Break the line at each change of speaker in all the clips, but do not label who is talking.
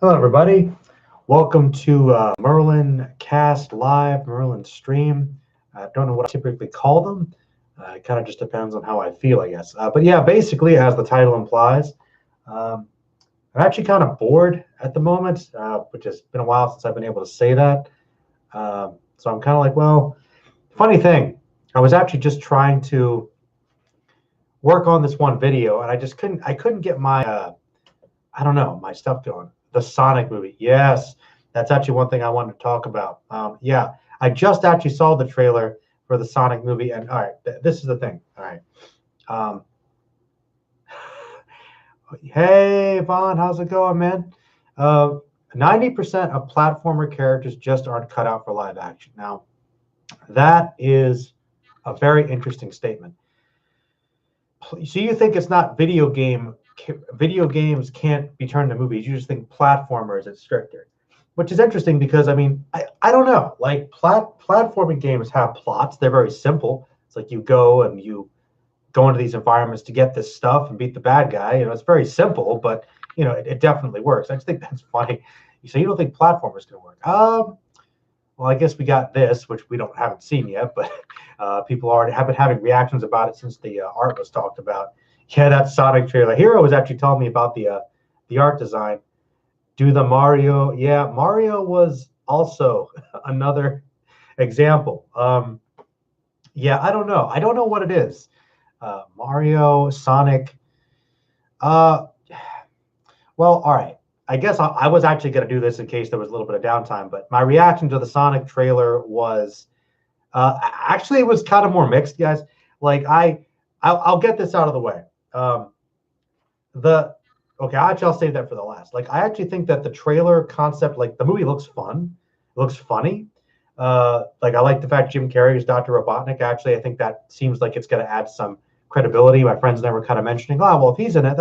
Hello, everybody. Welcome to Merlin Cast Live, Merlin Stream. I don't know what I typically call them. It kind of just depends on how I feel, I guess. But yeah, basically, as the title implies, um, I'm actually kind of bored at the moment, which has been a while since I've been able to say that. So I'm kind of like, well, funny thing, I was actually just trying to work on this one video, and I couldn't get my I don't know, my stuff going. The Sonic movie. Yes, that's actually one thing I wanted to talk about. Yeah, I just actually saw the trailer for the Sonic movie, and all right, this is the thing. All right. Um, hey, Vaughn, how's it going, man? 90% of platformer characters just aren't cut out for live action. Now, that is a very interesting statement. So you think it's not video games can't be turned into movies. You just think platformers it's stricter, which is interesting because I don't know. Like platforming games have plots. They're very simple. It's like you go and you go into these environments to get this stuff and beat the bad guy. It's very simple, but it definitely works. I just think that's funny. So you don't think platformers can work? Well, I guess we got this, which we haven't seen yet, but people already have been having reactions about it since the art was talked about. Yeah, that Sonic trailer. Hero was actually telling me about the art design. Do the Mario? Yeah, Mario was also another example. Yeah, I don't know. I don't know what it is. Mario, Sonic. Uh, well, all right. I guess I was actually going to do this in case there was a little bit of downtime, but my reaction to the Sonic trailer was actually it was kind of more mixed, guys. Like I'll get this out of the way. Um, the okay, actually I'll save that for the last. Like I actually think that the trailer concept, like the movie looks fun, it looks funny. Like I like the fact Jim Carrey is Dr. Robotnik. Actually, I think that seems like it's going to add some credibility. My friends never kind of mentioning, oh well, if he's in it,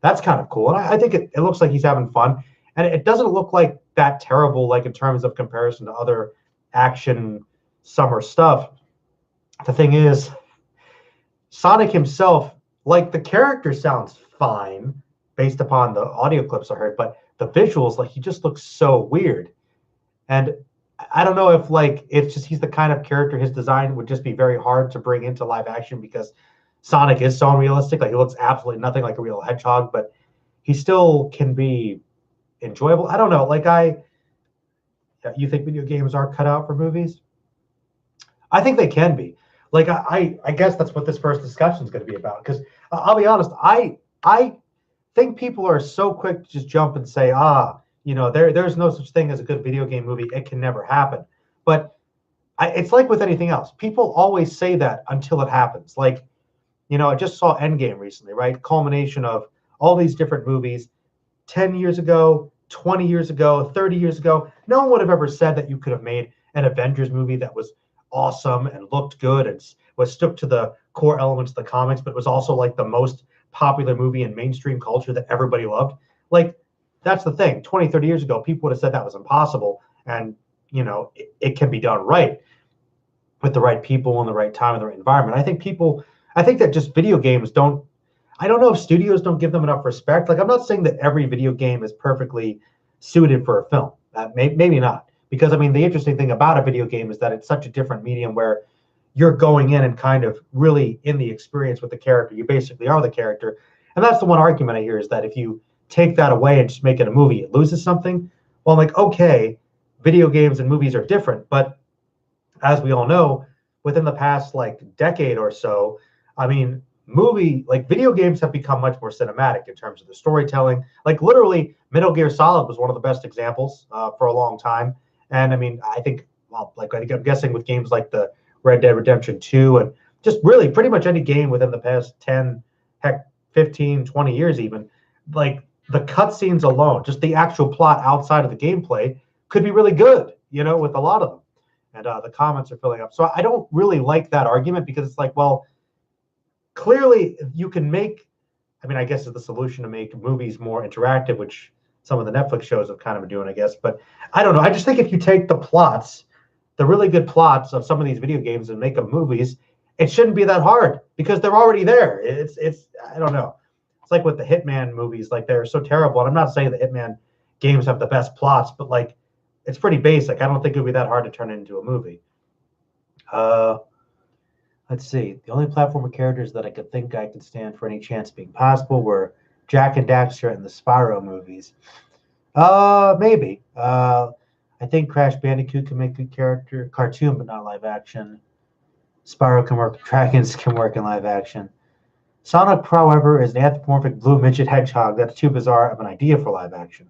that's kind of cool. And I think it looks like he's having fun, and it doesn't look like that terrible, like in terms of comparison to other action summer stuff. The thing is, Sonic himself, like the character sounds fine based upon the audio clips I heard, but the visuals, like he just looks so weird. And I don't know if like it's just he's the kind of character his design would just be very hard to bring into live action because Sonic is so unrealistic. Like he looks absolutely nothing like a real hedgehog, but he still can be enjoyable. I don't know. You think video games are cut out for movies? I think they can be. Like I guess that's what this first discussion is going to be about. Because I'll be honest, I think people are so quick to just jump and say, there's no such thing as a good video game movie. It can never happen. But it's like with anything else. People always say that until it happens. Like, I just saw Endgame recently, right? Culmination of all these different movies. 10 years ago, 20 years ago, 30 years ago, no one would have ever said that you could have made an Avengers movie that was awesome and looked good and was stuck to the core elements of the comics, but was also like the most popular movie in mainstream culture that everybody loved. Like, that's the thing. 20, 30 years ago, people would have said that was impossible. And, it can be done right with the right people in the right time in the right environment. I think that just video games I don't know if studios don't give them enough respect. Like, I'm not saying that every video game is perfectly suited for a film. Maybe not. Because, the interesting thing about a video game is that it's such a different medium where you're going in and kind of really in the experience with the character. You basically are the character. And that's the one argument I hear is that if you take that away and just make it a movie, it loses something. Well, I'm like, okay, video games and movies are different. But as we all know, within the past like decade or so, video games have become much more cinematic in terms of the storytelling. Like literally, Metal Gear Solid was one of the best examples for a long time. And I think, well, like I'm guessing with games like the Red Dead Redemption 2 and just really pretty much any game within the past 10, heck, 15, 20 years even, like the cutscenes alone, just the actual plot outside of the gameplay could be really good, with a lot of them. And the comments are filling up. So I don't really like that argument because it's like, well, clearly you can make, I guess it's the solution to make movies more interactive, which some of the Netflix shows have kind of been doing, I guess. But I don't know. I just think if you take the really good plots of some of these video games and make them movies, it shouldn't be that hard because they're already there. I don't know. It's like with the Hitman movies, like they're so terrible. And I'm not saying the Hitman games have the best plots, but like it's pretty basic. I don't think it would be that hard to turn it into a movie. Uh, let's see. The only platformer characters that I could think I could stand for any chance being possible were Jack and Daxter in the Spyro movies. Maybe. I think Crash Bandicoot can make a good character cartoon, but not live action. Spyro can work. Dragons can work in live action. Sonic, however, is an anthropomorphic blue midget hedgehog that's too bizarre of an idea for live action.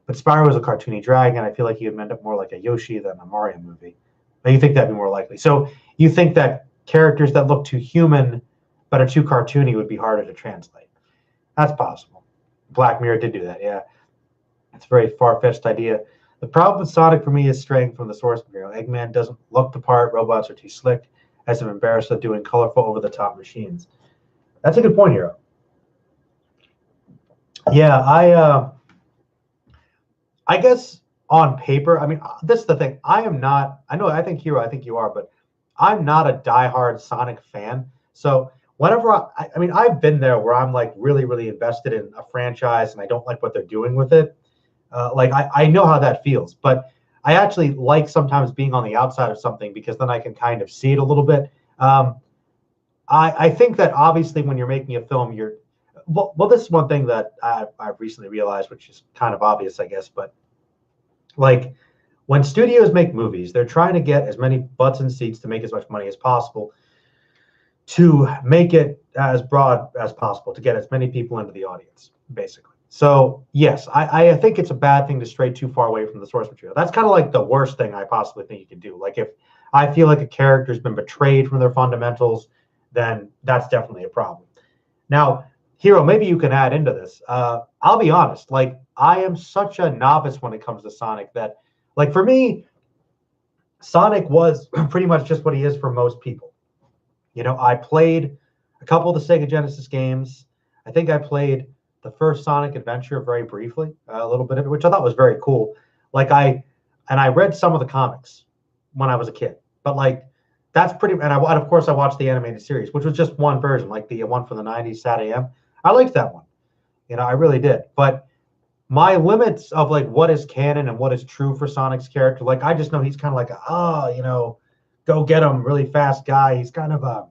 But Spyro is a cartoony dragon. I feel like he would end up more like a Yoshi than a Mario movie. But you think that'd be more likely. So you think that characters that look too human but are too cartoony would be harder to translate. That's possible. Black Mirror did do that, yeah. It's a very far-fetched idea. The problem with Sonic for me is straying from the source material. Eggman doesn't look the part. Robots are too slick. As I'm embarrassed of doing colorful, over-the-top machines. That's a good point, Hero. Yeah, I guess on paper, I mean, this is the thing. I am not. I know. I think Hero. I think you are, but I'm not a diehard Sonic fan. So whenever I mean, I've been there where I'm like really, really invested in a franchise, and I don't like what they're doing with it. Like I know how that feels, but I actually like sometimes being on the outside of something because then I can kind of see it a little bit. I think that obviously when you're making a film, you're well. This is one thing that I've recently realized, which is kind of obvious, I guess, but like when studios make movies, they're trying to get as many butts and seats to make as much money as possible, to make it as broad as possible, to get as many people into the audience, basically. So yes, I think it's a bad thing to stray too far away from the source material. That's kind of like the worst thing I possibly think you can do. Like if I feel like a character's been betrayed from their fundamentals, then that's definitely a problem. Now, Hero, maybe you can add into this. I'll be honest, like I am such a novice when it comes to Sonic that, like for me, Sonic was pretty much just what he is for most people. You know, I played a couple of the Sega Genesis games. I think I played the first Sonic Adventure very briefly, a little bit of it, which I thought was very cool. Like I read some of the comics when I was a kid, but like that's pretty. And of course I watched the animated series, which was just one version, like the one from the '90s, Sat AM. I liked that one, you know, I really did. But my limits of like what is canon and what is true for Sonic's character, like I just know he's kind of like you know, go get him, really fast guy. He's kind of a,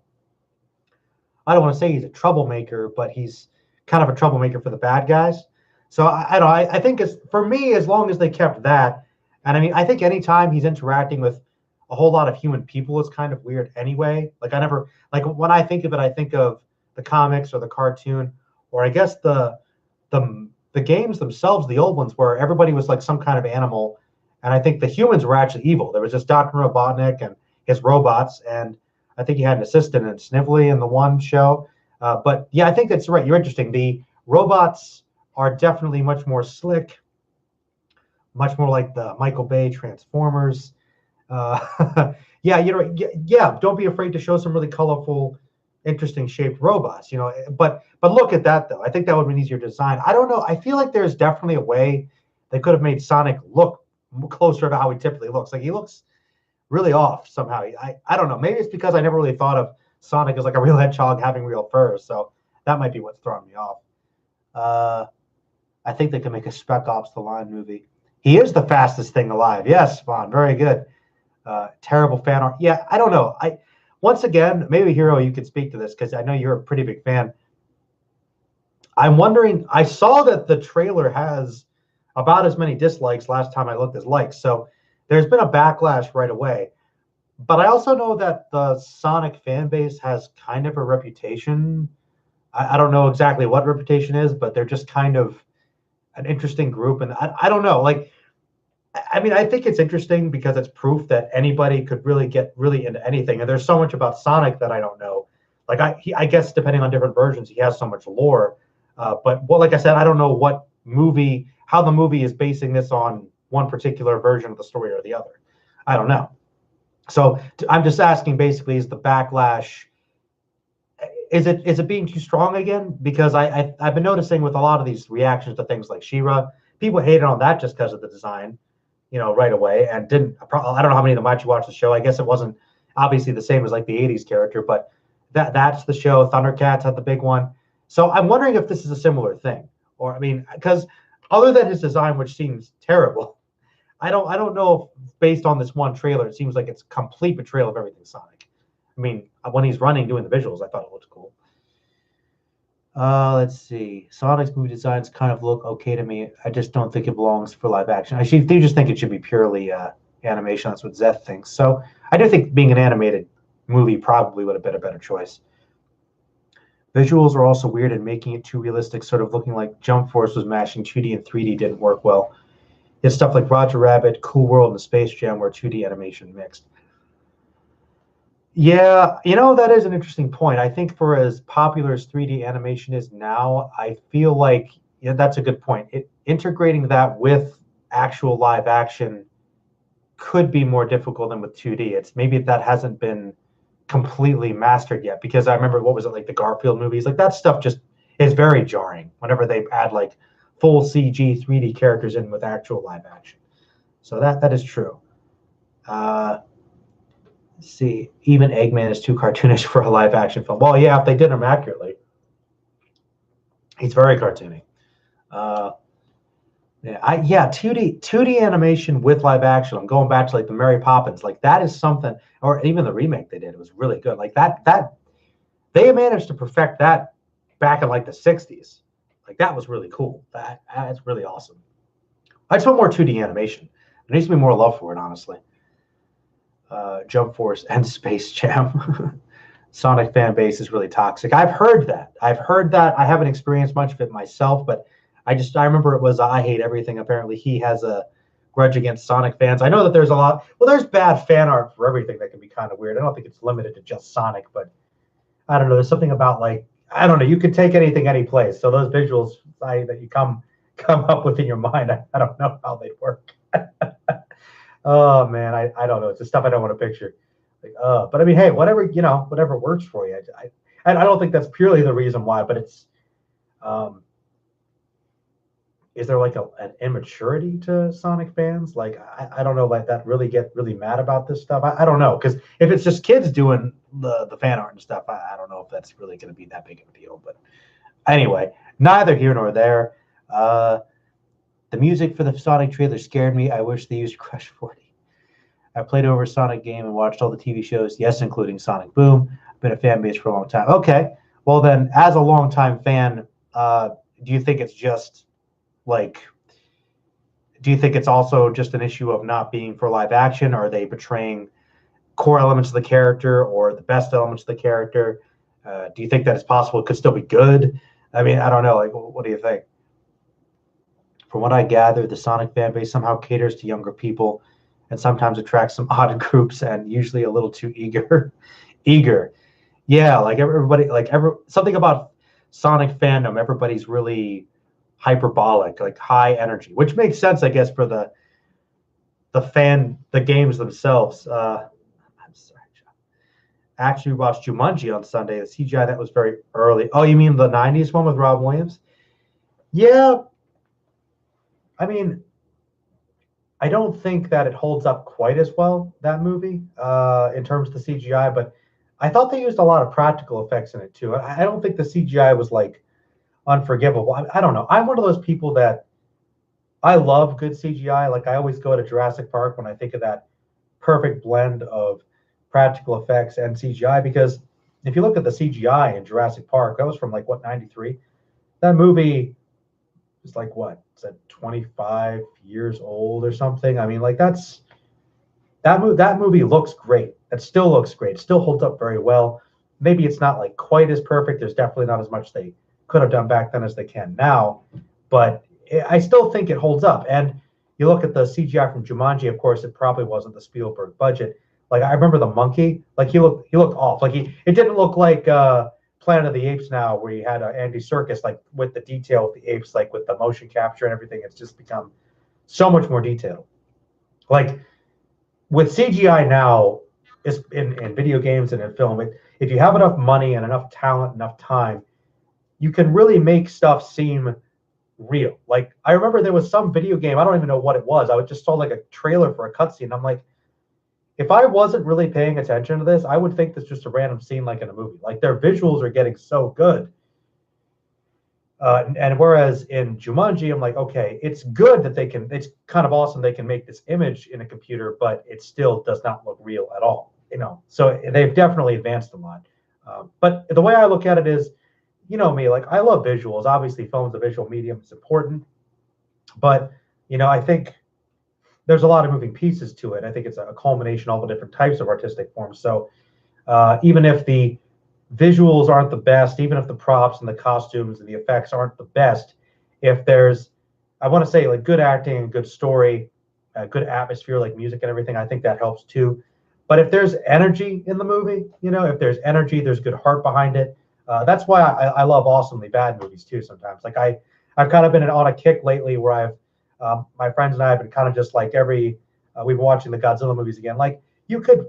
I don't want to say he's a troublemaker, but he's kind of a troublemaker for the bad guys. So I don't. I think it's for me as long as they kept that. And I mean, I think anytime he's interacting with a whole lot of human people, it's kind of weird anyway. Like I never like when I think of it, I think of the comics or the cartoon, or I guess the games themselves, the old ones, where everybody was like some kind of animal, and I think the humans were actually evil. There was just Dr. Robotnik and his robots, and I think he had an assistant and Snively in the one show. But yeah, I think that's right. You're interesting. The robots are definitely much more slick, much more like the Michael Bay Transformers. Yeah, you know, yeah. Don't be afraid to show some really colorful, interesting shaped robots. You know, but look at that though. I think that would have been easier to design. I don't know. I feel like there's definitely a way they could have made Sonic look closer to how he typically looks. Like he looks really off somehow. I don't know. Maybe it's because I never really thought of Sonic as like a real hedgehog having real fur. So that might be what's throwing me off. I think they could make a Spec Ops the Line movie. He is the fastest thing alive. Yes, Vaughn, very good. Terrible fan art. Yeah, I don't know. Once again, maybe Hero, you could speak to this because I know you're a pretty big fan. I'm wondering, I saw that the trailer has about as many dislikes last time I looked as likes. So there's been a backlash right away. But I also know that the Sonic fan base has kind of a reputation. I don't know exactly what reputation is, but they're just kind of an interesting group. And I don't know. Like, I mean, I think it's interesting because it's proof that anybody could really get really into anything. And there's so much about Sonic that I don't know. Like, I guess depending on different versions, he has so much lore. But well, like I said, I don't know how the movie is basing this on one particular version of the story or the other. I don't know. So I'm just asking, basically, is the backlash, is it being too strong again? Because I've been noticing with a lot of these reactions to things like She-Ra, people hated on that just because of the design, you know, right away, and didn't. I don't know how many of them actually watched the show. I guess it wasn't obviously the same as like the '80s character, but that's the show. Thundercats had the big one. So I'm wondering if this is a similar thing, or I mean, because other than his design, which seems terrible. I don't know if based on this one trailer, it seems like it's complete betrayal of everything Sonic. I mean, when he's running doing the visuals, I thought it looked cool. Let's see. Sonic's movie designs kind of look okay to me. I just don't think it belongs for live action. They just think it should be purely animation. That's what Zeth thinks. So I do think being an animated movie probably would have been a better choice. Visuals are also weird and making it too realistic, sort of looking like Jump Force was mashing 2D and 3D didn't work well. It's stuff like Roger Rabbit, Cool World, and Space Jam where 2D animation mixed. Yeah, that is an interesting point. I think for as popular as 3D animation is now, I feel like that's a good point. Integrating that with actual live action could be more difficult than with 2D. It's maybe that hasn't been completely mastered yet, because I remember, what was it, like the Garfield movies? Like that stuff just is very jarring whenever they add like full CG 3D characters in with actual live action. So that is true. See, even Eggman is too cartoonish for a live action film. Well, yeah, if they did him accurately. He's very cartoony. Yeah, 2D animation with live action. I'm going back to like the Mary Poppins. Like that is something, or even the remake they did. It was really good. Like that they managed to perfect that back in like the 60s. Like that was really cool. That's really awesome. I just want more 2D animation. There needs to be more love for it, honestly. Jump Force and Space Jam. Sonic fan base is really toxic. I've heard that. I haven't experienced much of it myself, but I remember it was I hate everything. Apparently he has a grudge against Sonic fans. I know that there's a lot. Well, there's bad fan art for everything that can be kind of weird. I don't think it's limited to just Sonic, but I don't know. There's something about like, I don't know. You can take anything any place. So those visuals that you come up with in your mind, I don't know how they work. Oh man, I don't know. It's the stuff I don't want to picture. Like, but I mean, hey, whatever works for you. I don't think that's purely the reason why, but it's, is there like an immaturity to Sonic fans? Like, I don't know, like that really get really mad about this stuff. I don't know, because if it's just kids doing the fan art and stuff, I don't know if that's really going to be that big of a deal. But anyway, neither here nor there. The music for the Sonic trailer scared me. I wish they used Crush 40. I played over Sonic game and watched all the TV shows, yes, including Sonic Boom. I've been a fan base for a long time. Okay, well then, as a longtime fan, do you think it's just like, do you think it's also just an issue of not being for live action? Or are they betraying core elements of the character or the best elements of the character? Do you think that it's possible it could still be good? I mean, I don't know. Like, what do you think? From what I gather, the Sonic fan base somehow caters to younger people and sometimes attracts some odd groups and usually a little too eager. Yeah, like everybody, something about Sonic fandom, everybody's really hyperbolic, like high energy, which makes sense, I guess, for the games themselves. I'm sorry, John. Actually watched Jumanji on Sunday. The CGI that was very early. Oh, you mean the 90s one with Rob Williams? Yeah. I mean, I don't think that it holds up quite as well, that movie, in terms of the CGI, but I thought they used a lot of practical effects in it too. I don't think the CGI was like unforgivable. I don't know. I'm one of those people that I love good CGI. Like I always go to Jurassic Park when I think of that perfect blend of practical effects and CGI, because if you look at the CGI in Jurassic Park, that was from like what, 93? That movie is like what? Is that 25 years old or something? I mean, like that movie looks great. It still looks great. It still holds up very well. Maybe it's not like quite as perfect. There's definitely not as much they could have done back then as they can now, but I still think it holds up. And you look at the CGI from Jumanji, of course, it probably wasn't the Spielberg budget. Like I remember the monkey, like he looked off. Like it didn't look like Planet of the Apes now, where you had Andy Serkis, like with the detail of the apes, like with the motion capture and everything. It's just become so much more detailed. Like with CGI now, is in video games and in film, if you have enough money and enough talent, enough time, you can really make stuff seem real. Like I remember there was some video game, I don't even know what it was. I just saw like a trailer for a cutscene. I'm like, if I wasn't really paying attention to this, I would think this just a random scene like in a movie. Like their visuals are getting so good. And whereas in Jumanji, I'm like, okay, it's good that it's kind of awesome they can make this image in a computer, but it still does not look real at all, So they've definitely advanced a lot. But the way I look at it is, me, like I love visuals. Obviously, film's a visual medium; it's important. But I think there's a lot of moving pieces to it. I think it's a culmination of all the different types of artistic forms. So even if the visuals aren't the best, even if the props and the costumes and the effects aren't the best, if there's, I want to say, like good acting and good story, good atmosphere, like music and everything, I think that helps too. But if there's energy in the movie, if there's energy, there's good heart behind it. That's why I love awesomely bad movies too. Sometimes, like I've kind of been on a kick lately where my friends and I have been kind of just like we've been watching the Godzilla movies again. Like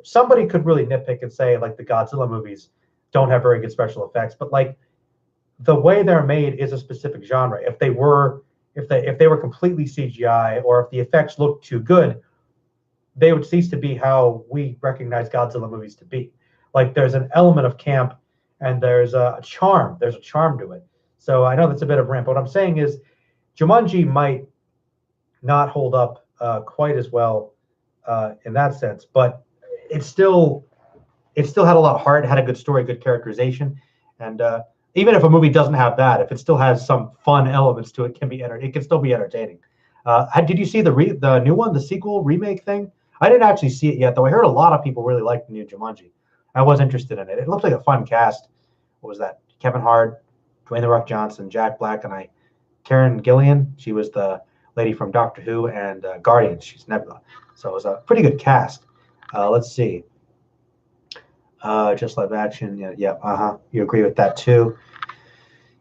somebody could really nitpick and say like the Godzilla movies don't have very good special effects, but like the way they're made is a specific genre. If they were completely CGI, or if the effects looked too good, they would cease to be how we recognize Godzilla movies to be. Like there's an element of camp and there's a charm. There's a charm to it. So I know that's a bit of a rant, but what I'm saying is Jumanji might not hold up quite as well in that sense, but it still had a lot of heart, had a good story, good characterization, and even if a movie doesn't have that, if it still has some fun elements to it, it can still be entertaining. Did you see the new one, the sequel remake thing? I didn't actually see it yet, though. I heard a lot of people really liked the new Jumanji. I was interested in it. It looked like a fun cast. What was that? Kevin Hart, Dwayne the Rock Johnson, Jack Black, and Karen Gillian. She was the lady from Doctor Who and Guardians. She's Nebula. So it was a pretty good cast. Let's see. Just live action. Yeah. You agree with that too?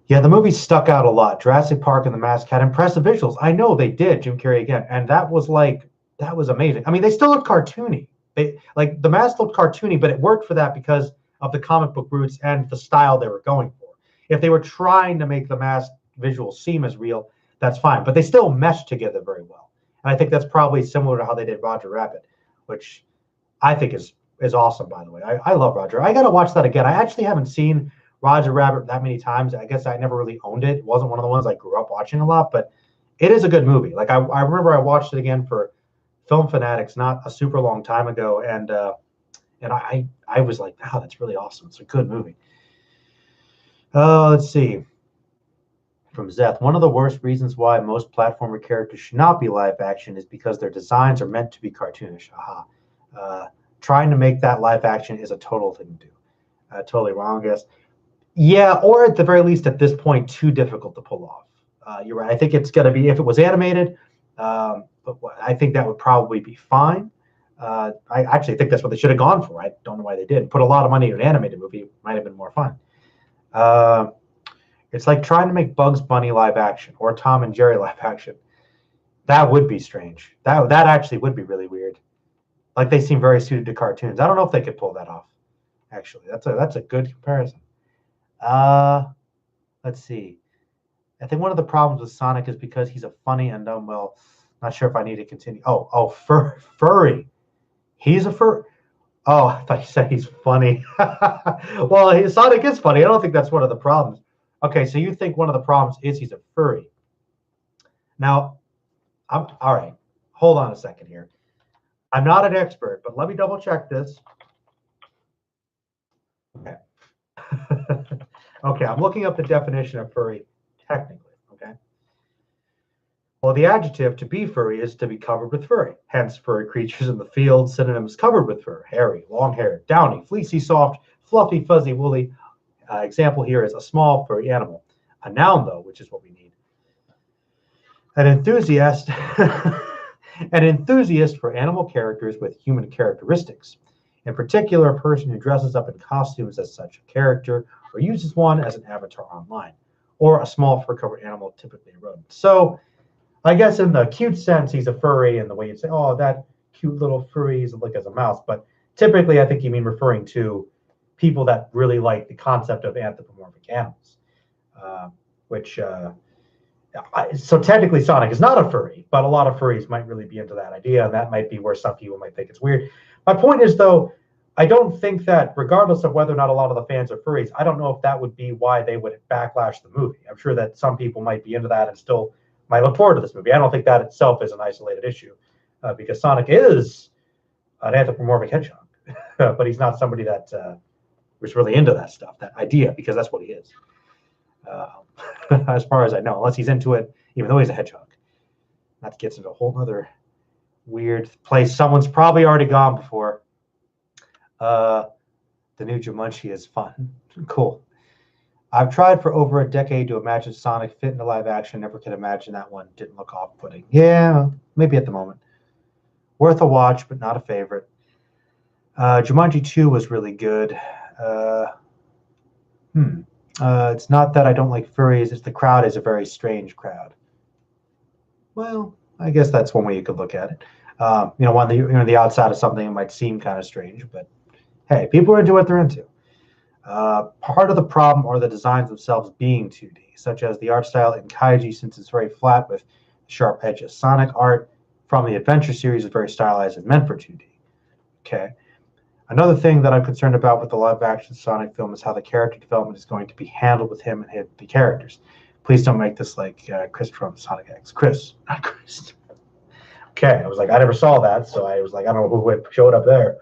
Yeah, the movie stuck out a lot. Jurassic Park and The Mask had impressive visuals. I know they did. Jim Carrey again, and that was amazing. I mean, they still looked cartoony. Like The Mask looked cartoony, but it worked for that because of the comic book roots and the style they were going for. If they were trying to make The Mask visuals seem as real, that's fine. But they still meshed together very well. And I think that's probably similar to how they did Roger Rabbit, which I think is awesome, by the way. I love Roger. I got to watch that again. I actually haven't seen Roger Rabbit that many times. I guess I never really owned it. It wasn't one of the ones I grew up watching a lot, but it is a good movie. Like I remember I watched it again for Film Fanatics not a super long time ago, and I was like, wow, that's really awesome. It's a good movie. Let's see. From Zeth, one of the worst reasons why most platformer characters should not be live action is because their designs are meant to be cartoonish. Trying to make that live action is a total thing to do. Totally wrong, I guess. Yeah, or at the very least, at this point, too difficult to pull off. You're right. I think it's going to be, if it was animated, but I think that would probably be fine. I actually think that's what they should have gone for. I don't know why they did. Put a lot of money into an animated movie. It might have been more fun. It's like trying to make Bugs Bunny live action or Tom and Jerry live action. That would be strange. That actually would be really weird. Like they seem very suited to cartoons. I don't know if they could pull that off. Actually, that's a good comparison. Let's see. I think one of the problems with Sonic is because he's a funny and well, not sure if I need to continue. Furry. He's a fur. Oh, I thought you said he's funny. Well, Sonic is funny. I don't think that's one of the problems. Okay, so you think one of the problems is he's a furry. Now, all right. Hold on a second here. I'm not an expert, but let me double check this. Okay. Okay, I'm looking up the definition of furry technically, okay? Well, the adjective to be furry is to be covered with fur. Hence, furry creatures in the field, synonyms covered with fur: hairy, long-haired, downy, fleecy, soft, fluffy, fuzzy, woolly. Example here is a small furry animal. A noun, though, which is what we need. An enthusiast, an enthusiast for animal characters with human characteristics. In particular, a person who dresses up in costumes as such a character or uses one as an avatar online, or a small fur-covered animal, typically a rodent. So I guess in the cute sense, he's a furry, and the way you'd say, oh, that cute little furry is like as a mouse. But typically, I think you mean referring to people that really like the concept of anthropomorphic animals, so technically Sonic is not a furry, but a lot of furries might really be into that idea, and that might be where some people might think it's weird. My point is, though, I don't think that, regardless of whether or not a lot of the fans are furries, I don't know if that would be why they would backlash the movie. I'm sure that some people might be into that and still might look forward to this movie. I don't think that itself is an isolated issue, because Sonic is an anthropomorphic hedgehog, but he's not somebody that was really into that stuff, that idea, because that's what he is. As far as I know, unless he's into it, even though he's a hedgehog. That gets into a whole other weird place. Someone's probably already gone before. The new Jumanji is fun. Cool. I've tried for over a decade to imagine Sonic fit into live action. Never could imagine that one. Didn't look off-putting. Yeah, maybe at the moment. Worth a watch, but not a favorite. Jumanji 2 was really good. It's not that I don't like furries. It's the crowd is a very strange crowd. Well, I guess that's one way you could look at it. On the outside of something, it might seem kind of strange, but hey, people are into what they're into. Part of the problem are the designs themselves being 2D, such as the art style in Kaiji, since it's very flat with sharp edges. Sonic art from the Adventure series is very stylized and meant for 2D. Okay. Another thing that I'm concerned about with the live-action Sonic film is how the character development is going to be handled with him and the characters. Please don't make this like Chris from Sonic X. Chris, not Chris. Okay, I was like, I never saw that, so I was like, I don't know who showed up there.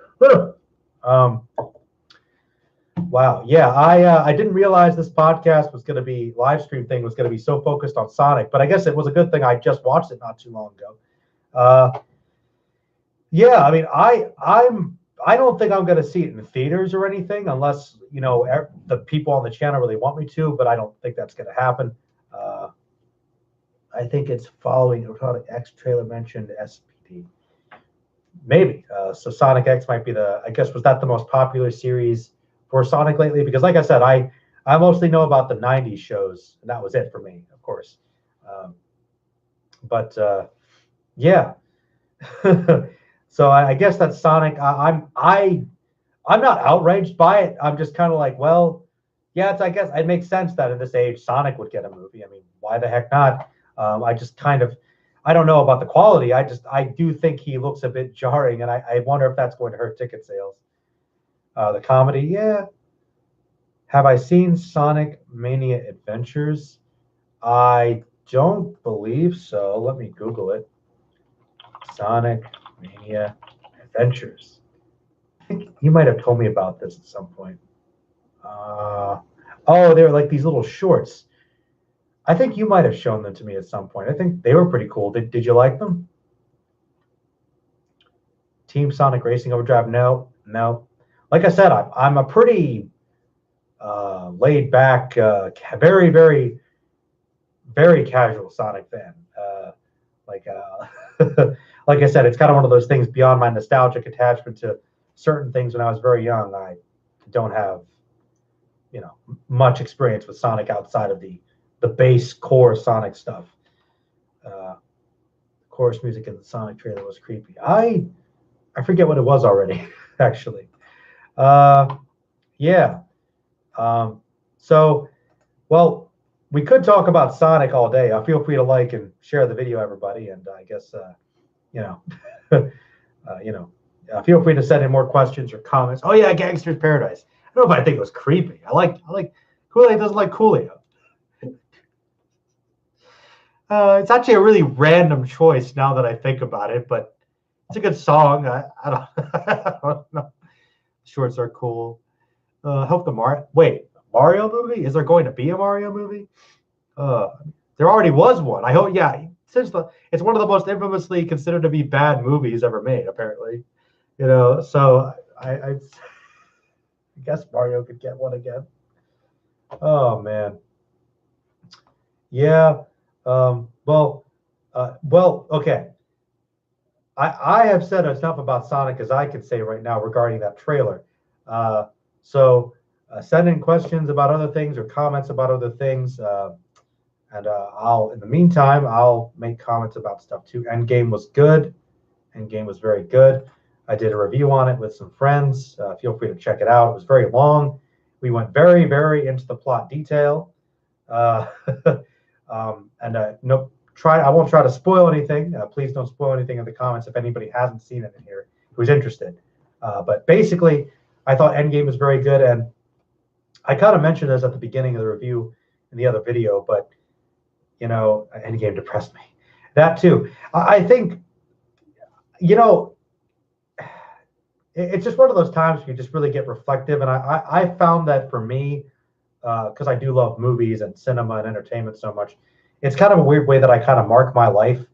Wow, yeah, I didn't realize this podcast was going to be live stream thing was going to be so focused on Sonic, but I guess it was a good thing I just watched it not too long ago. Yeah, I mean, I don't think I'm going to see it in the theaters or anything, unless the people on the channel really want me to, but I don't think that's going to happen. I think it's following X trailer mentioned SPD. Maybe. So Sonic X might be I guess, was that the most popular series for Sonic lately? Because like I said, I mostly know about the 90s shows, and that was it for me, of course. Yeah. So I guess that's Sonic. I'm not outraged by it. I'm just kind of like, well, yeah, I guess it makes sense that in this age Sonic would get a movie. I mean, why the heck not? I just I don't know about the quality. I do think he looks a bit jarring, and I wonder if that's going to hurt ticket sales. The comedy, yeah. Have I seen Sonic Mania Adventures? I don't believe so. Let me Google it. Sonic Mania Adventures. I think you might have told me about this at some point. They're like these little shorts. I think you might have shown them to me at some point. I think they were pretty cool. Did you like them? Team Sonic Racing Overdrive? No. Like I said, I'm a pretty laid back, very, very, very casual Sonic fan. Like I said, it's kind of one of those things beyond my nostalgic attachment to certain things when I was very young. I don't have, much experience with Sonic outside of the base core Sonic stuff. Chorus music in the Sonic trailer was creepy. I forget what it was already, actually. Yeah. Well, we could talk about Sonic all day. Feel free to like and share the video, everybody. And I guess, feel free to send in more questions or comments. Oh yeah, Gangster's Paradise. I don't know if I think it was creepy. I like Kool-Aid doesn't like Coolio. It's actually a really random choice now that I think about it, but it's a good song. I don't know. Shorts are cool. Hope the Mario movie? Is there going to be a Mario movie? There already was one. I hope. Yeah, it's one of the most infamously considered to be bad movies ever made. Apparently, So I guess Mario could get one again. Oh man. Yeah. Okay. I have said enough about Sonic as I can say right now regarding that trailer. Send in questions about other things or comments about other things. In the meantime, I'll make comments about stuff too. Endgame was good. Endgame was very good. I did a review on it with some friends. Feel free to check it out. It was very long. We went very, very into the plot detail. I won't try to spoil anything. Please don't spoil anything in the comments if anybody hasn't seen it in here who's interested. But basically, I thought Endgame was very good, and I kind of mentioned this at the beginning of the review in the other video, but Endgame depressed me. That too. I think, you know, it's just one of those times where you just really get reflective, and I found that for me, because I do love movies and cinema and entertainment so much, it's kind of a weird way that I kind of mark my life.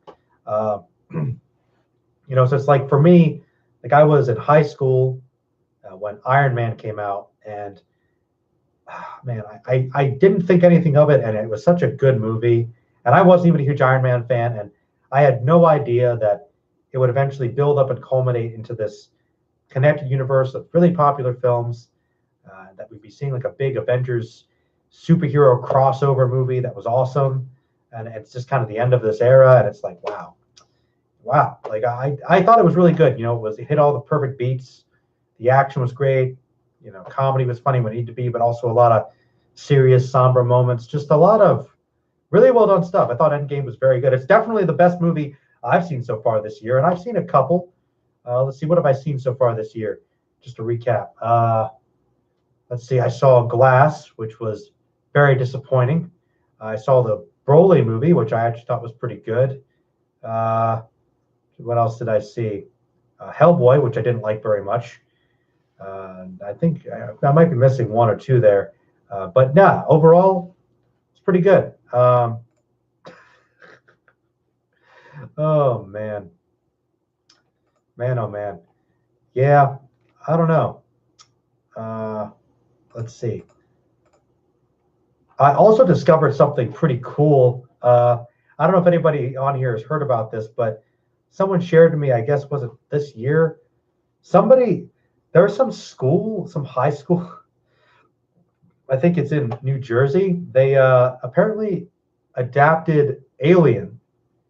Uh, so it's like for me, like I was in high school when Iron Man came out, and man, I didn't think anything of it, and it was such a good movie. And I wasn't even a huge Iron Man fan, and I had no idea that it would eventually build up and culminate into this connected universe of really popular films, that we'd be seeing like a big Avengers superhero crossover movie that was awesome. And it's just kind of the end of this era, and it's like, wow. Like I thought it was really good. It hit all the perfect beats. The action was great. Comedy was funny when it needed to be, but also a lot of serious, somber moments. Just a lot of really well done stuff. I thought Endgame was very good. It's definitely the best movie I've seen so far this year, and I've seen a couple. Let's see, what have I seen so far this year? Just to recap. Let's see, I saw Glass, which was very disappointing. I saw the Broly movie, which I actually thought was pretty good. What else did I see? Hellboy, which I didn't like very much. I think I might be missing one or two there. But nah, overall, it's pretty good. Oh, man. Man, oh, man. Yeah, I don't know. Let's see. I also discovered something pretty cool. I don't know if anybody on here has heard about this, but someone shared to me, I guess, was it this year? There was some high school, I think it's in New Jersey. They apparently adapted Alien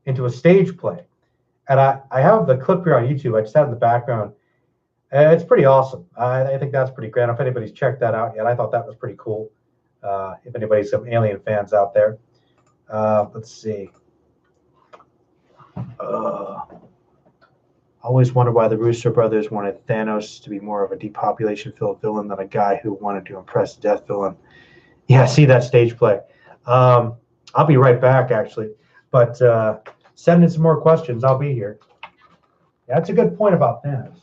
into a stage play. And I have the clip here on YouTube. I just had it in the background. It's pretty awesome. I think that's pretty great. If anybody's checked that out yet, I thought that was pretty cool. If anybody's some Alien fans out there. Let's see. Always wonder why the Russo brothers wanted Thanos to be more of a depopulation-filled villain than a guy who wanted to impress death villain. Yeah, see that stage play. I'll be right back, actually. But send in some more questions. I'll be here. Yeah, that's a good point about Thanos.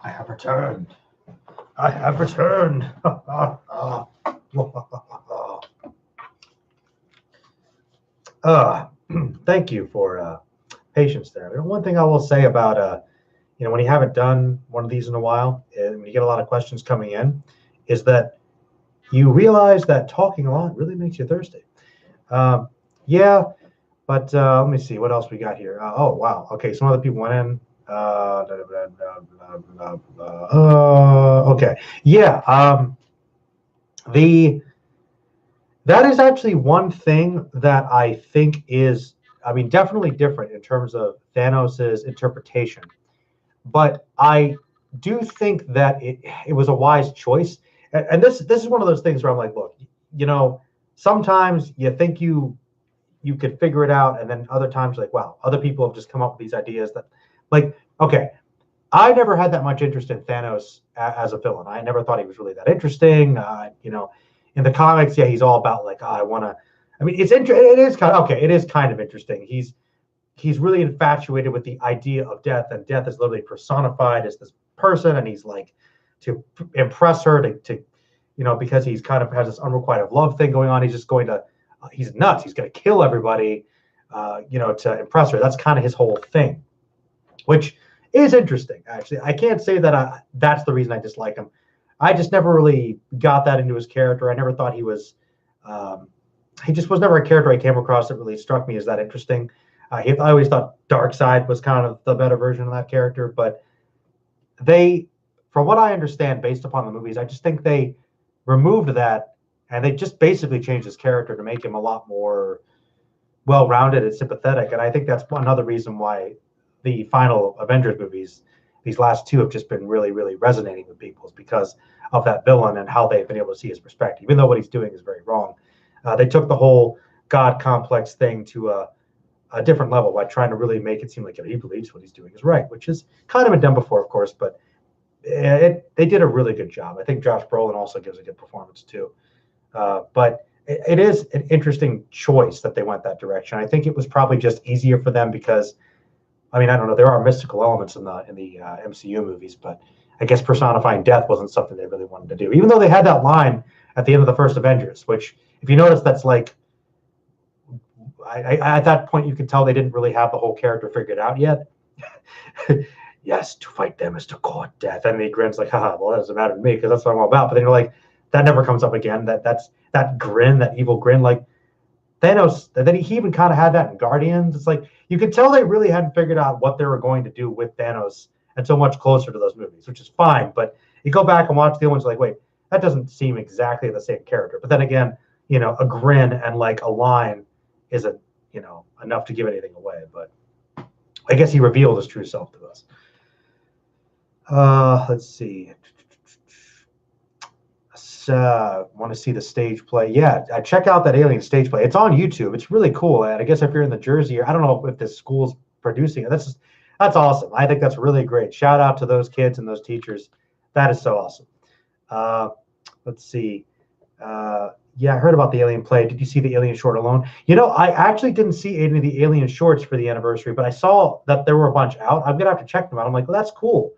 I have returned. I have returned. Thank you for patience there. One thing I will say about when you haven't done one of these in a while, and when you get a lot of questions coming in, is that you realize that talking a lot really makes you thirsty. Yeah, but let me see what else we got here. Oh wow, okay, some other people went in. Okay, yeah. The That is actually one thing that I think is, I mean, definitely different in terms of Thanos's interpretation. But I do think that it was a wise choice. And this is one of those things where I'm like, look, sometimes you think you could figure it out, and then other times like, wow, other people have just come up with these ideas that, like, okay, I never had that much interest in Thanos as a villain. I never thought he was really that interesting. In the comics, yeah, he's all about like, I want to. I mean, it is kind of okay. It is kind of interesting. He's really infatuated with the idea of death, and death is literally personified as this person, and he's like to impress her to because he's kind of has this unrequited love thing going on. He's just going to, he's nuts. He's going to kill everybody, to impress her. That's kind of his whole thing, which is interesting. Actually, I can't say that that's the reason I dislike him. I just never really got that into his character. I never thought he was. He just was never a character I came across that really struck me as that interesting. I always thought Darkseid was kind of the better version of that character, but from what I understand, based upon the movies, I just think they removed that and they just basically changed his character to make him a lot more well-rounded and sympathetic. And I think that's another reason why the final Avengers movies, these last two, have just been really, really resonating with people, is because of that villain and how they've been able to see his perspective. Even though what he's doing is very wrong, they took the whole God complex thing to a different level by trying to really make it seem like he believes what he's doing is right, which is kind of been done before, of course, but they did a really good job. I think Josh Brolin also gives a good performance too. But it is an interesting choice that they went that direction. I think it was probably just easier for them because, I mean, I don't know, there are mystical elements in the MCU movies, but I guess personifying death wasn't something they really wanted to do. Even though they had that line at the end of the first Avengers, which, if you notice, that's like, at that point you could tell they didn't really have the whole character figured out yet. Yes, to fight them is to court death. And he grins like, haha, well, that doesn't matter to me because that's what I'm all about. But then you're like, that never comes up again. That's that grin, that evil grin, like Thanos. And then he even kind of had that in Guardians. It's like you could tell they really hadn't figured out what they were going to do with Thanos until much closer to those movies, which is fine. But you go back and watch the other ones, like, wait, that doesn't seem exactly the same character. But then again, a grin and like a line isn't, enough to give anything away. But I guess he revealed his true self to us. Let's see. Want to see the stage play? Yeah, check out that Alien stage play. It's on YouTube. It's really cool. And I guess if you're in the Jersey, I don't know if the school's producing it. That's awesome. I think that's really great. Shout out to those kids and those teachers. That is so awesome. Let's see. Yeah, I heard about the Alien play. Did you see the Alien short alone? I actually didn't see any of the Alien shorts for the anniversary, but I saw that there were a bunch out. I'm gonna have to check them out. I'm like, well, that's cool.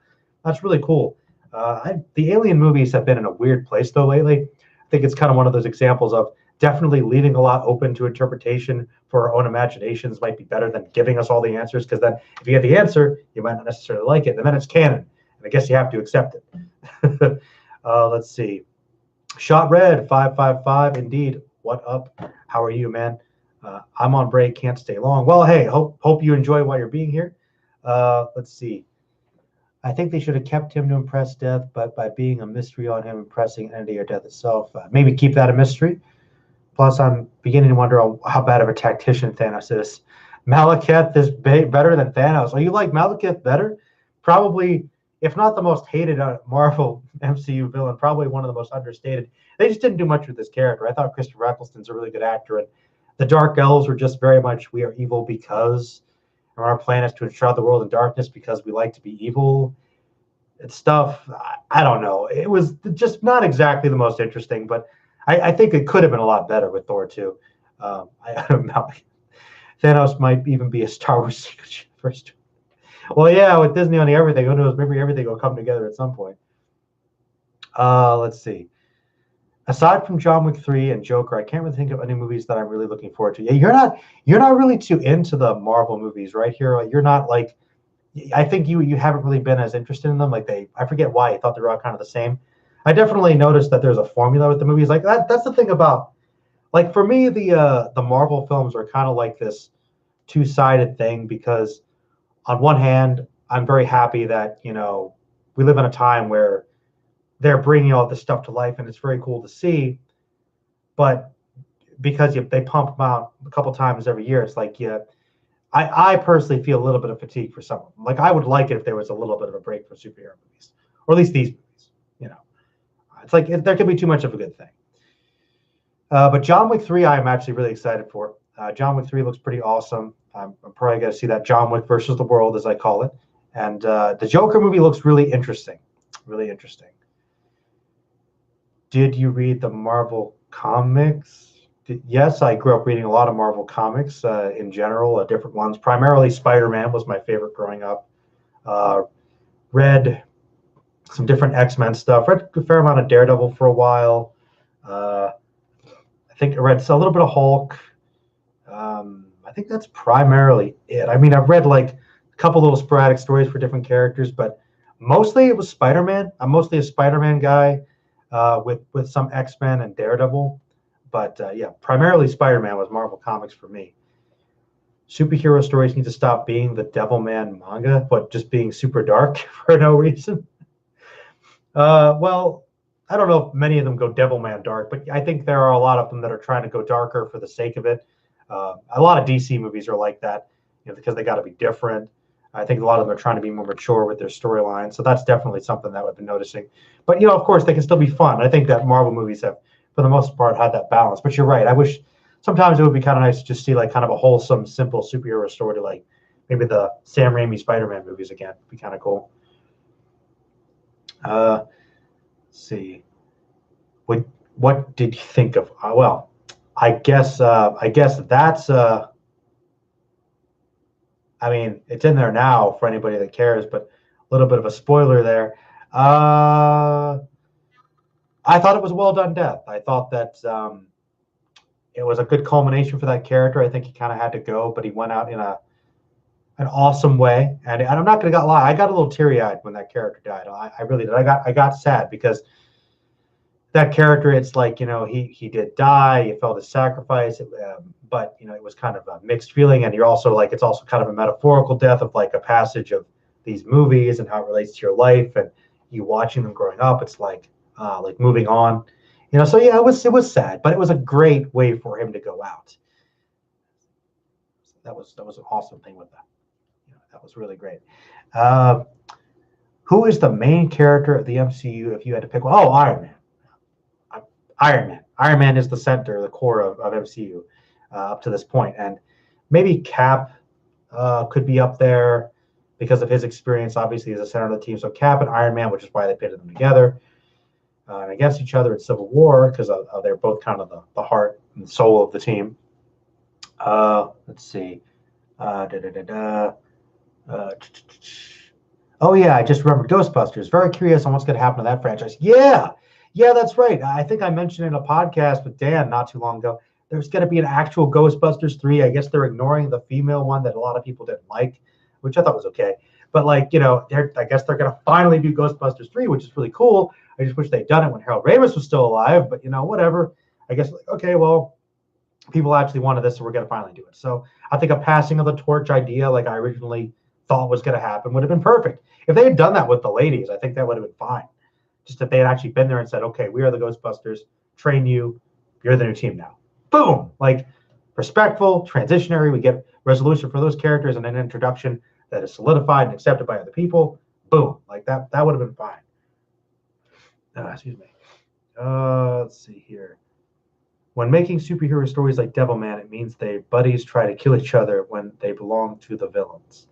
That's really cool. The Alien movies have been in a weird place though lately. I think it's kind of one of those examples of definitely leaving a lot open to interpretation for our own imaginations might be better than giving us all the answers, because then if you get the answer, you might not necessarily like it, and then it's canon, and I guess you have to accept it. Let's see. Shot Red 555, indeed. What up? How are you, man? I'm on break, can't stay long. Well, hey, hope you enjoy while you're being here. Let's see. I think they should have kept him to impress death, but by being a mystery on him impressing entity or death itself, maybe keep that a mystery. Plus, I'm beginning to wonder how bad of a tactician Thanos is. Malekith is better than Thanos. Are you like Malekith better? Probably, if not the most hated Marvel MCU villain, probably one of the most understated. They just didn't do much with this character. I thought Christopher Eccleston's a really good actor, and the Dark Elves were just very much, we are evil because our plan is to enshroud the world in darkness because we like to be evil. It's stuff. I don't know. It was just not exactly the most interesting, but I think it could have been a lot better with Thor 2. I don't know. Thanos might even be a Star Wars secret first. Well, yeah, with Disney owning everything, who knows? Maybe everything will come together at some point. Let's see. Aside from John Wick 3 and Joker, I can't really think of any movies that I'm really looking forward to. Yeah, you're not really too into the Marvel movies, right? Here, like, you're not like I think you haven't really been as interested in them. Like I forget why. I thought they were all kind of the same. I definitely noticed that there's a formula with the movies. Like that's the thing about like for me the Marvel films are kind of like this two-sided thing because on one hand, I'm very happy that we live in a time where they're bringing all this stuff to life, and it's very cool to see. But because they pump them out a couple times every year, it's like I personally feel a little bit of fatigue for some of them. Like I would like it if there was a little bit of a break for superhero movies, or at least these movies. It's like there can be too much of a good thing. But John Wick 3, I am actually really excited for. John Wick 3 looks pretty awesome. I'm probably going to see that John Wick versus the world, as I call it. And the Joker movie looks really interesting. Really interesting. Did you read the Marvel comics? Yes, I grew up reading a lot of Marvel comics in general, different ones. Primarily Spider-Man was my favorite growing up. Read some different X-Men stuff. Read a fair amount of Daredevil for a while. I think I read a little bit of Hulk. I think that's primarily it. I mean, I've read like a couple little sporadic stories for different characters, but mostly it was Spider-Man. I'm mostly a Spider-Man guy with some X-Men and Daredevil. But yeah, primarily Spider-Man was Marvel Comics for me. Superhero stories need to stop being the Devilman manga, but just being super dark for no reason. Well, I don't know if many of them go Devilman dark, but I think there are a lot of them that are trying to go darker for the sake of it. A lot of DC movies are like that, because they got to be different. I think a lot of them are trying to be more mature with their storyline, so that's definitely something that I've been noticing. But of course, they can still be fun. I think that Marvel movies have, for the most part, had that balance. But you're right. I wish sometimes it would be kind of nice to just see like kind of a wholesome, simple superhero story, to like maybe the Sam Raimi Spider-Man movies again. It'd be kind of cool. Let's see. What did you think of? Well, I guess that's. I mean, it's in there now for anybody that cares, but a little bit of a spoiler there. I thought it was a well done death. I thought that it was a good culmination for that character. I think he kind of had to go, but he went out in an awesome way. And I'm not going to lie, I got a little teary eyed when that character died. I really did. I got sad because that character, it's like he did die. He felt his sacrifice, but it was kind of a mixed feeling. And you're also like it's also kind of a metaphorical death of like a passage of these movies and how it relates to your life and you watching them growing up. It's like moving on, So yeah, it was sad, but it was a great way for him to go out. That was an awesome thing with that. That was really great. Who is the main character of the MCU if you had to pick one? Oh, Iron Man. Iron Man. Iron Man is the center, the core of MCU up to this point. And maybe Cap could be up there because of his experience, obviously, as a center of the team. So Cap and Iron Man, which is why they pitted them together against each other in Civil War, because they're both kind of the heart and soul of the team. Let's see. Oh, yeah, I just remembered Ghostbusters. Very curious on what's going to happen to that franchise. Yeah, that's right. I think I mentioned in a podcast with Dan not too long ago, there's going to be an actual Ghostbusters 3. I guess they're ignoring the female one that a lot of people didn't like, which I thought was okay. But I guess they're going to finally do Ghostbusters 3, which is really cool. I just wish they'd done it when Harold Ramis was still alive, but whatever. I guess, okay, well, people actually wanted this, so we're going to finally do it. So I think a passing of the torch idea, like I originally thought was going to happen, would have been perfect. If they had done that with the ladies, I think that would have been fine. Just if they had actually been there and said, okay, we are the Ghostbusters, train you, you're the new team now. Boom! Like, respectful, transitionary, we get resolution for those characters and an introduction that is solidified and accepted by other people. Boom! Like, that would have been fine. Excuse me. Let's see here. When making superhero stories like Devilman, it means their buddies try to kill each other when they belong to the villains.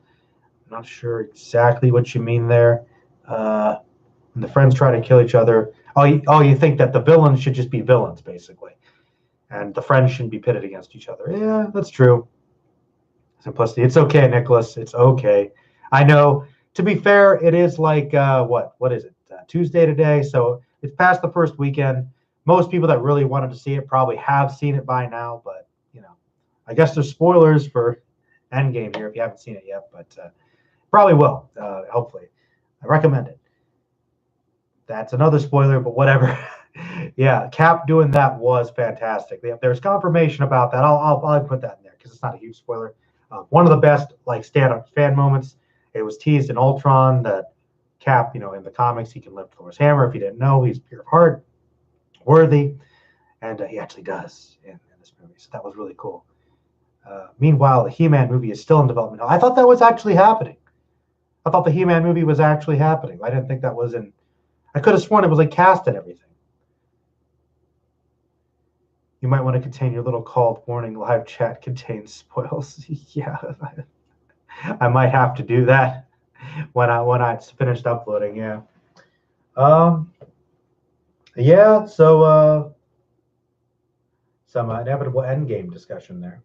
I'm not sure exactly what you mean there. When the friends try to kill each other. You think that the villains should just be villains, basically. And the friends shouldn't be pitted against each other. Yeah, that's true. Simplicity. It's okay, Nicholas. It's okay. I know. To be fair, it is like what is it? Tuesday today, so it's past the first weekend. Most people that really wanted to see it probably have seen it by now, but I guess there's spoilers for Endgame here if you haven't seen it yet, but probably will. Hopefully, I recommend it. That's another spoiler, but whatever. Yeah, Cap doing that was fantastic. There's confirmation about that. I'll put that in there because it's not a huge spoiler. One of the best like stand-up fan moments. It was teased in Ultron that Cap, in the comics, he can lift Thor's hammer. If you didn't know, he's pure of heart, worthy, and he actually does in this movie. So that was really cool. Meanwhile, the He-Man movie is still in development. I thought that was actually happening. I thought the He-Man movie was actually happening. I didn't think that was in. I could have sworn it was like cast and everything. You might want to contain your little called warning. Live chat contains spoils. Yeah, I might have to do that when I finished uploading. Yeah. Yeah. So some inevitable endgame discussion there.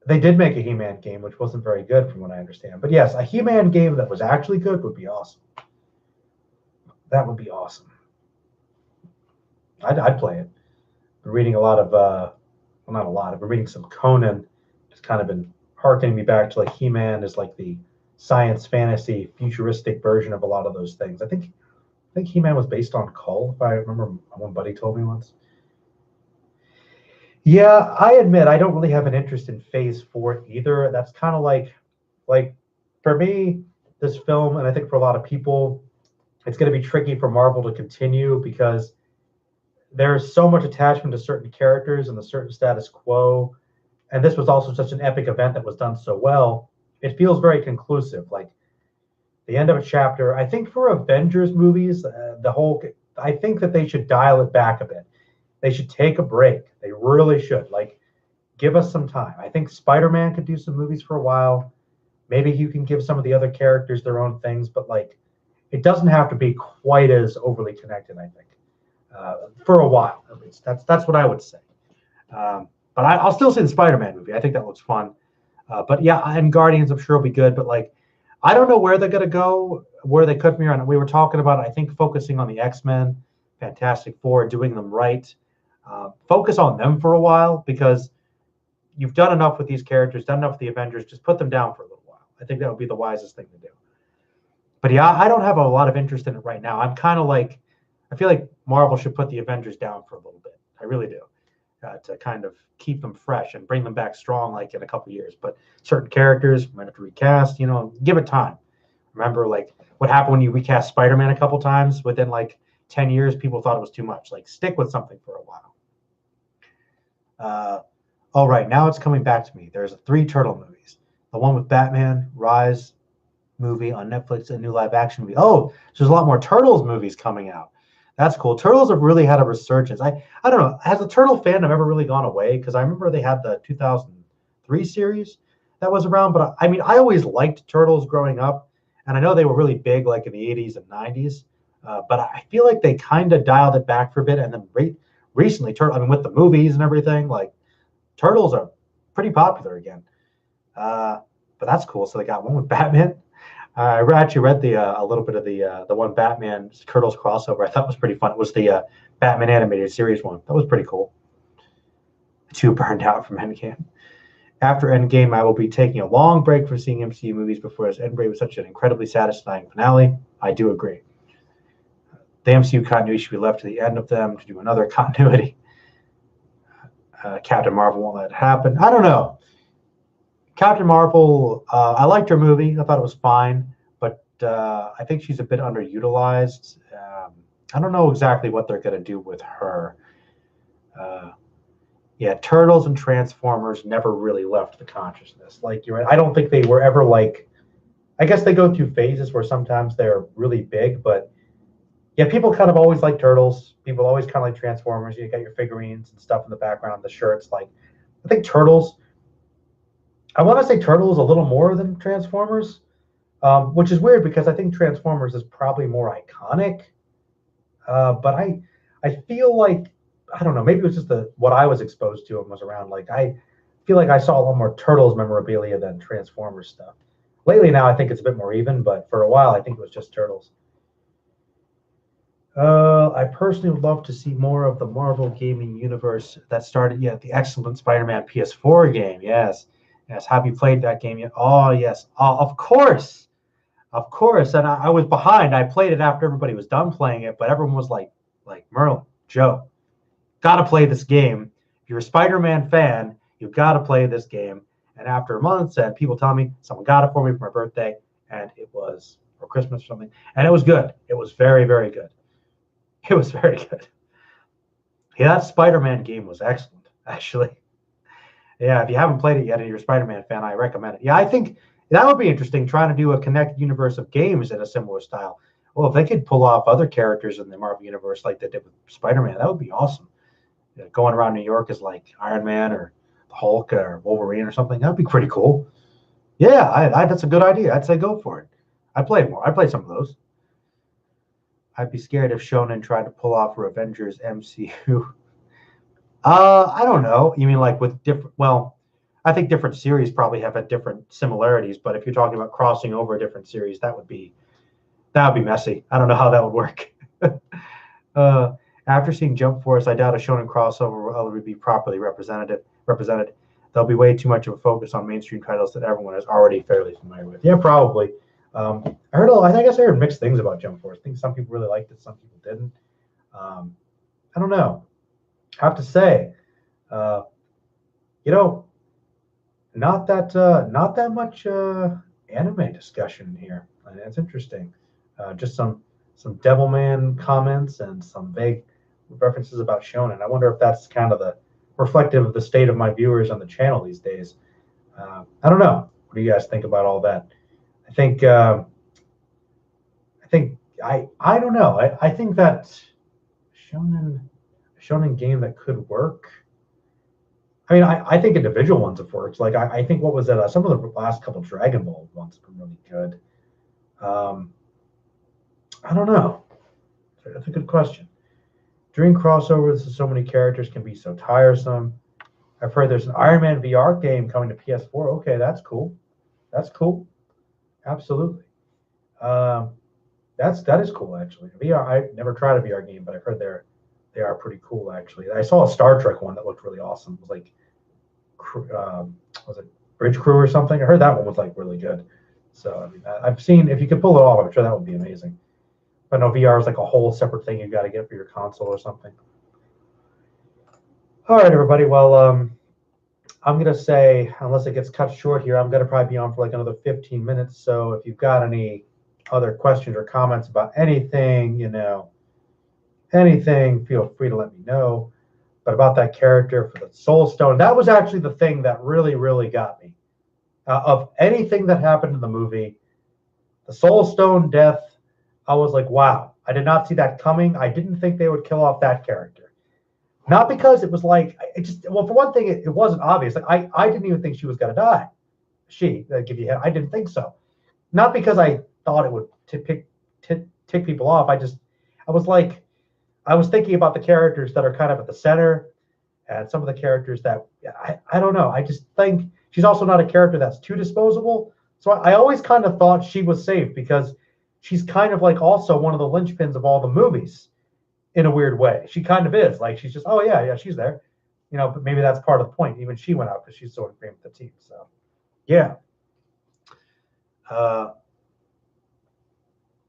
They did make a He-Man game, which wasn't very good from what I understand. But yes, a He-Man game that was actually good would be awesome. That would be awesome. I'd play it. Been reading a lot of, well, not a lot. I've been reading some Conan. It's kind of been harkening me back to like He-Man is like the science fantasy futuristic version of a lot of those things. I think He-Man was based on Kull, if I remember. One buddy told me once. Yeah, I admit I don't really have an interest in Phase 4 either. That's kind of like for me, this film, and I think for a lot of people, it's going to be tricky for Marvel to continue because there's so much attachment to certain characters and the certain status quo. And this was also such an epic event that was done so well. It feels very conclusive. Like the end of a chapter, I think for Avengers movies, I think that they should dial it back a bit. They should take a break. They really should. Like, give us some time. I think Spider-Man could do some movies for a while. Maybe you can give some of the other characters their own things, but like, it doesn't have to be quite as overly connected, I think, for a while at least. That's what I would say. But I'll still see the Spider-Man movie. I think that looks fun. But yeah, and Guardians, I'm sure will be good. But like, I don't know where they're gonna go, where they could be on. We were talking about, I think, focusing on the X-Men, Fantastic Four, doing them right. Focus on them for a while because you've done enough with these characters, done enough with the Avengers. Just put them down for a little while. I think that would be the wisest thing to do. But yeah, I don't have a lot of interest in it right now. I'm kind of like, I feel like Marvel should put the Avengers down for a little bit. I really do, to kind of keep them fresh and bring them back strong, like in a couple years. But certain characters might have to recast. Give it time. Remember, like what happened when you recast Spider-Man a couple times? Within like 10 years, people thought it was too much. Like, stick with something for a while. All right, now it's coming back to me. There's 3 Turtle movies. The one with Batman, Rise movie on Netflix, a new live action movie. Oh, so there's a lot more Turtles movies coming out. That's cool. Turtles have really had a resurgence. I don't know. Has the Turtle fandom ever really gone away? Because I remember they had the 2003 series that was around. But I mean, I always liked Turtles growing up. And I know they were really big like in the 80s and 90s. But I feel like they kind of dialed it back for a bit. And then recently, with the movies and everything, like Turtles are pretty popular again. But that's cool. So they got one with Batman. I actually read a little bit of the one Batman Turtles crossover. I thought was pretty fun. It was the Batman animated series one. That was pretty cool. 2 burned out from Endgame. After Endgame, I will be taking a long break from seeing MCU movies before as Endgame was such an incredibly satisfying finale. I do agree. The MCU continuity should be left to the end of them to do another continuity. Captain Marvel won't let it happen. I don't know. Captain Marvel, I liked her movie. I thought it was fine, but I think she's a bit underutilized. I don't know exactly what they're going to do with her. Yeah, Turtles and Transformers never really left the consciousness. Like you're right. I don't think they were ever like. I guess they go through phases where sometimes they're really big, but yeah, people kind of always like Turtles. People always kind of like Transformers. You got your figurines and stuff in the background, the shirts. Like, I think Turtles. I want to say Turtles a little more than Transformers, which is weird because I think Transformers is probably more iconic. But I feel like I don't know. Maybe it was just what I was exposed to and was around. Like feel like I saw a lot more Turtles memorabilia than Transformers stuff. Lately now, I think it's a bit more even, but for a while, I think it was just Turtles. I personally would love to see more of the Marvel gaming universe that started, the excellent Spider-Man PS4 game. Yes. Yes. Have you played that game yet? Oh, yes. Oh, of course. Of course. And I was behind. I played it after everybody was done playing it, but everyone was like Merlin, Joe, got to play this game. If you're a Spider-Man fan, you've got to play this game. And after a month, said people telling me someone got it for me for my birthday, and it was for Christmas or something, and it was good. It was very, very good. It was very good. Yeah, that Spider-Man game was excellent, actually. Yeah, if you haven't played it yet and you're a Spider-Man fan, I recommend it. Yeah, I think that would be interesting, trying to do a connected universe of games in a similar style. Well, if they could pull off other characters in the Marvel universe like they did with Spider-Man, that would be awesome. Going around New York as like Iron Man or Hulk or Wolverine or something, that'd be pretty cool. Yeah, that's a good idea. I'd say go for it. I play more. I play some of those. I'd be scared if Shonen tried to pull off a Avengers MCU. I don't know. You mean like with different? Well, I think different series probably have different similarities. But if you're talking about crossing over a different series, that would be messy. I don't know how that would work. uh, After seeing Jump Force, I doubt a Shonen crossover will ever be properly represented. There'll be way too much of a focus on mainstream titles that everyone is already fairly familiar with. Yeah, probably. I guess I heard mixed things about Jump Force. I think some people really liked it, some people didn't. I don't know. I have to say, uh, you know, not that much anime discussion here. And it's interesting. Just some Devilman comments and some vague references about Shonen. I wonder if that's kind of the reflective of the state of my viewers on the channel these days. I don't know. What do you guys think about all that? I think I think I don't know. I think that shonen shonen game that could work. I mean, I think individual ones have worked. Like I think what was it? Some of the last couple Dragon Ball ones have been really good. Um, I don't know. That's a good question. Doing crossovers with so many characters can be so tiresome. I've heard there's an Iron Man VR game coming to PS4. Okay, that's cool. That's cool. Absolutely. Um, that is cool actually. VR. I never tried a VR game, but I've heard they are pretty cool actually. I saw a Star Trek one that looked really awesome. It was like was it Bridge Crew or something? I heard that one was like really good. So I mean, I've seen if you could pull it off, I'm sure that would be amazing. But no, VR is like a whole separate thing you got to get for your console or something. All right, everybody. Well, I'm gonna say unless it gets cut short here, I'm gonna probably be on for like another 15 minutes. So if you've got any other questions or comments about anything, anything, feel free to let me know. But about that character for the Soul Stone, that was actually the thing that really, really got me. Of anything that happened in the movie, the Soul Stone death, I was like, wow, I did not see that coming. I didn't think they would kill off that character. Not because it was like, for one thing, it wasn't obvious. Like, I didn't even think she was going to die. I didn't think so. Not because I thought it would tick people off. I was thinking about the characters that are kind of at the center and some of the characters that I don't know. I just think she's also not a character that's too disposable. So I always kind of thought she was safe because she's kind of like also one of the linchpins of all the movies in a weird way. She kind of is like she's just yeah, she's there, but maybe that's part of the point. Even she went out because she's so ingrained with the team. So yeah,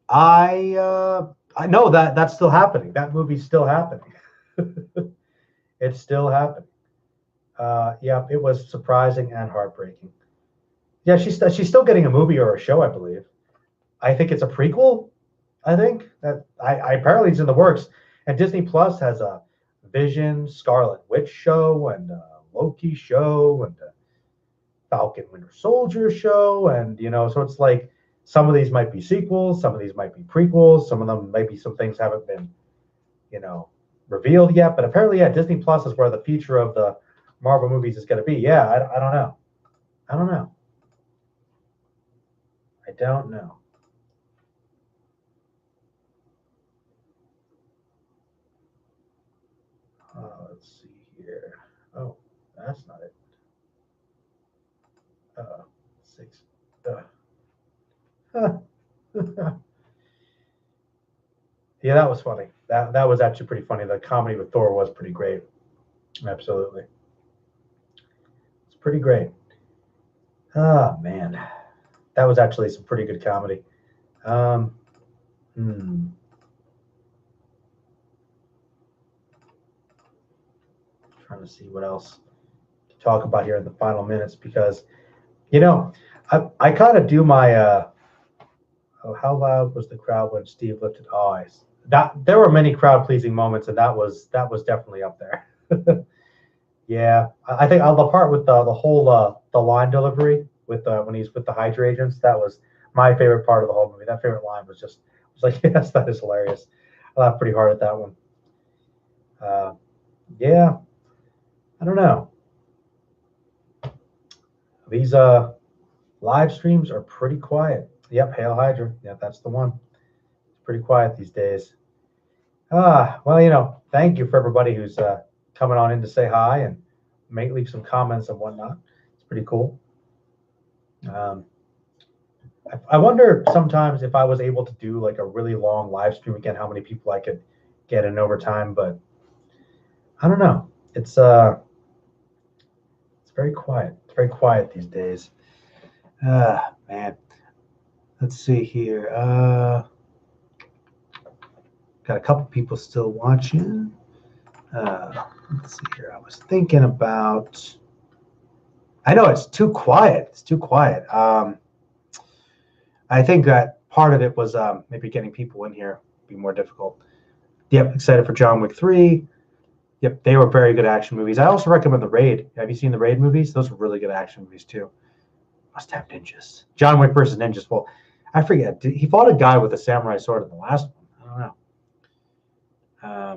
I know that's still happening. That movie's still happening. It's still happening. Yeah, it was surprising and heartbreaking. Yeah, she's still getting a movie or a show, I believe. I think it's a prequel. I think that I apparently it's in the works, and Disney Plus has a Vision, Scarlet Witch show, and a Loki show, and a Falcon Winter Soldier show, and so it's like some of these might be sequels, some of these might be prequels, some of them maybe some things haven't been, revealed yet, but apparently, yeah, Disney Plus is where the future of the Marvel movies is going to be. Yeah, I don't know. I don't know. I don't know. Let's see here. Oh, that's not it. 6. Yeah, that was funny. That was actually pretty funny. The comedy with Thor was pretty great. Absolutely. It's pretty great. Oh, man. That was actually some pretty good comedy. Trying to see what else to talk about here in the final minutes, because, you know, I kind of do my how loud was the crowd when Steve lifted eyes? There were many crowd pleasing moments, and that was definitely up there. Yeah, I think the part with the whole the line delivery with when he's with the Hydra agents, that was my favorite part of the whole movie. That favorite line was like, yes, that is hilarious. I laughed pretty hard at that one. Yeah, I don't know. These live streams are pretty quiet. Yep, Hail Hydra. Yep, that's the one. It's pretty quiet these days. Well, thank you for everybody who's coming on in to say hi and may leave some comments and whatnot. It's pretty cool. I wonder sometimes if I was able to do like a really long live stream again, how many people I could get in over time, but I don't know. It's very quiet. It's very quiet these days. Man. Let's see here. Got a couple people still watching. Let's see here. I was thinking about. I know it's too quiet. It's too quiet. I think that part of it was maybe getting people in here be more difficult. Yep, excited for John Wick 3. Yep, they were very good action movies. I also recommend The Raid. Have you seen the Raid movies? Those were really good action movies too. Must have ninjas. John Wick versus ninjas. Well, I forget. He fought a guy with a samurai sword in the last one. I don't know.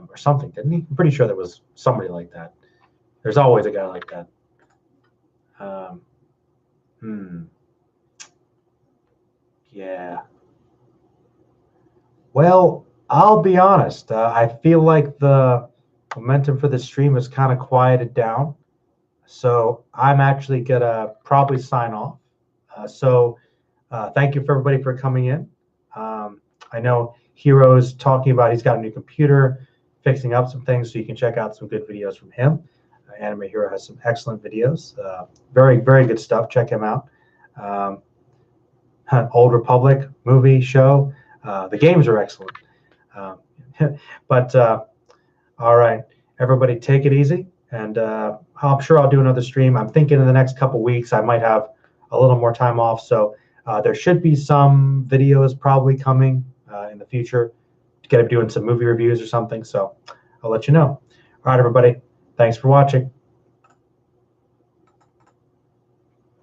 Or something, didn't he? I'm pretty sure there was somebody like that. There's always a guy like that. Yeah. Well, I'll be honest. I feel like the momentum for the stream has kind of quieted down. So I'm actually going to probably sign off. Thank you for everybody for coming in. I know Hero's talking about he's got a new computer, fixing up some things, so you can check out some good videos from him. Anime Hero has some excellent videos. Very, very good stuff. Check him out. Old Republic movie, show. The games are excellent. But all right, everybody take it easy. And I'm sure I'll do another stream. I'm thinking in the next couple weeks I might have a little more time off. So there should be some videos probably coming in the future to get up doing some movie reviews or something. So I'll let you know. All right, everybody. Thanks for watching.